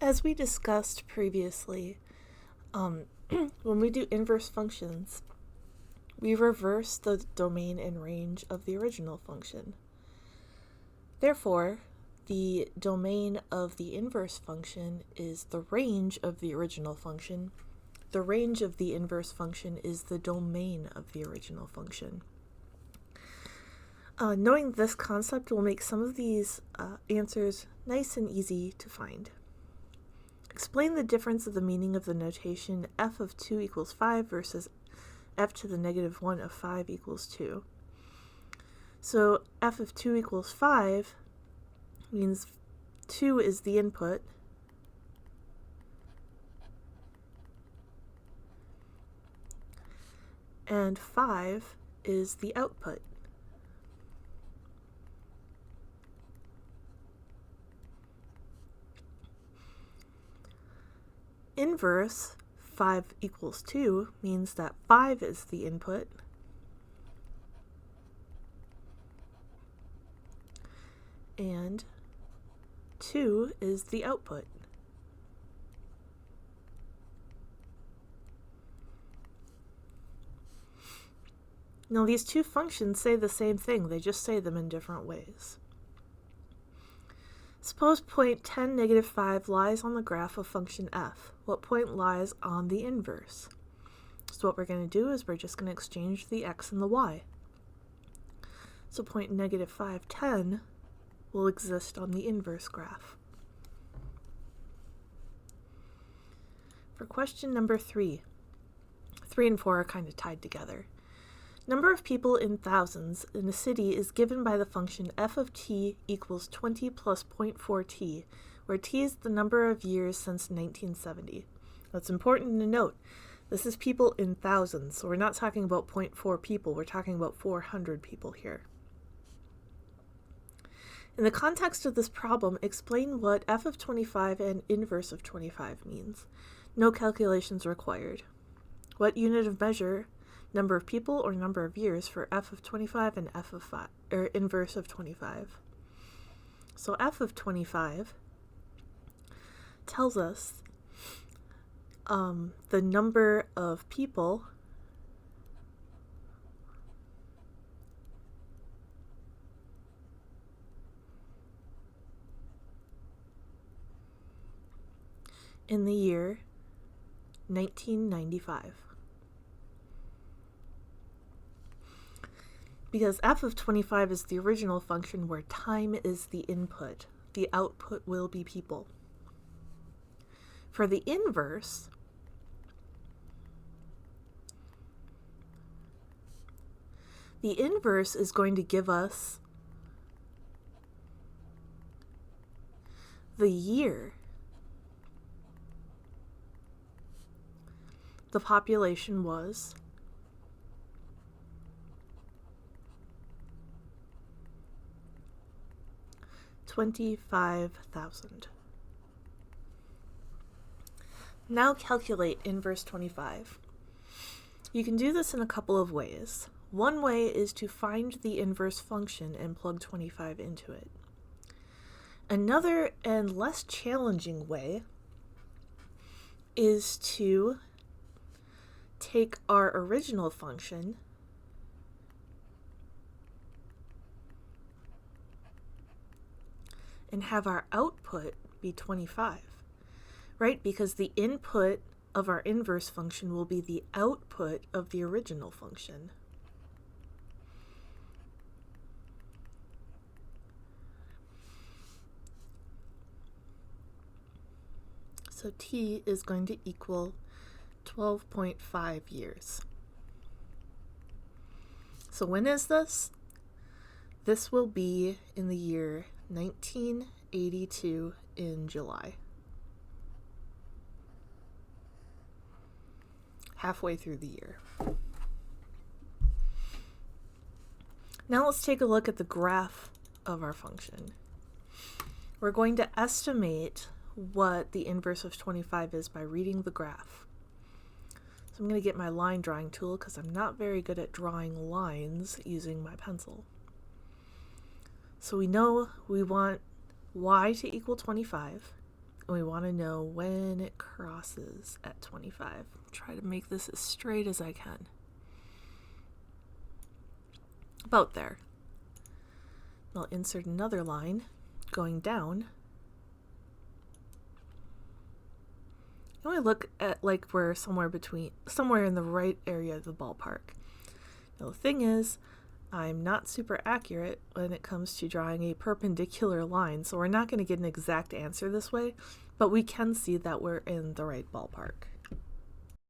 As we discussed previously, when we do inverse functions, we reverse the domain and range of the original function. Therefore, the domain of the inverse function is the range of the original function. The range of the inverse function is the domain of the original function. Knowing this concept will make some of these answers nice and easy to find. Explain the difference of the meaning of the notation f of 2 equals 5 versus f to the negative 1 of 5 equals 2. So f of 2 equals 5 means 2 is the input, and 5 is the output. Inverse 5 equals 2 means that 5 is the input, and 2 is the output. Now these two functions say the same thing, they just say them in different ways. Suppose point 10, negative 5 lies on the graph of function f. What point lies on the inverse? So what we're going to do is we're just going to exchange the x and the y. So point negative 5, 10 will exist on the inverse graph. For question number 3, 3 and 4 are kind of tied together. Number of people in thousands in a city is given by the function f of t equals 20 plus 0.4t, where t is the number of years since 1970. That's important to note. This is people in thousands, so we're not talking about 0.4 people, we're talking about 400 people here. In the context of this problem, explain what f of 25 and inverse of 25 means. No calculations required. What unit of measure, number of people or number of years, for f of 25 and f of 5, or inverse of 25. So f of 25 tells us the number of people in the year 1995. Because f of 25 is the original function where time is the input, the output will be people. For the inverse, is going to give us the year the population was $25,000. Now calculate inverse 25. You can do this in a couple of ways. One way is to find the inverse function and plug 25 into it. Another and less challenging way is to take our original function and have our output be 25, right? Because the input of our inverse function will be the output of the original function. So t is going to equal 12.5 years. So when is this? This will be in the year 1982 in July. Halfway through the year. Now let's take a look at the graph of our function. We're going to estimate what the inverse of 25 is by reading the graph. So I'm going to get my line drawing tool because I'm not very good at drawing lines using my pencil. So we know we want y to equal 25. and we want to know when it crosses at 25. Try to make this as straight as I can. About there. I'll insert another line going down. And we look at like we're somewhere in the right area of the ballpark. Now the thing is, I'm not super accurate when it comes to drawing a perpendicular line, so we're not going to get an exact answer this way, but we can see that we're in the right ballpark.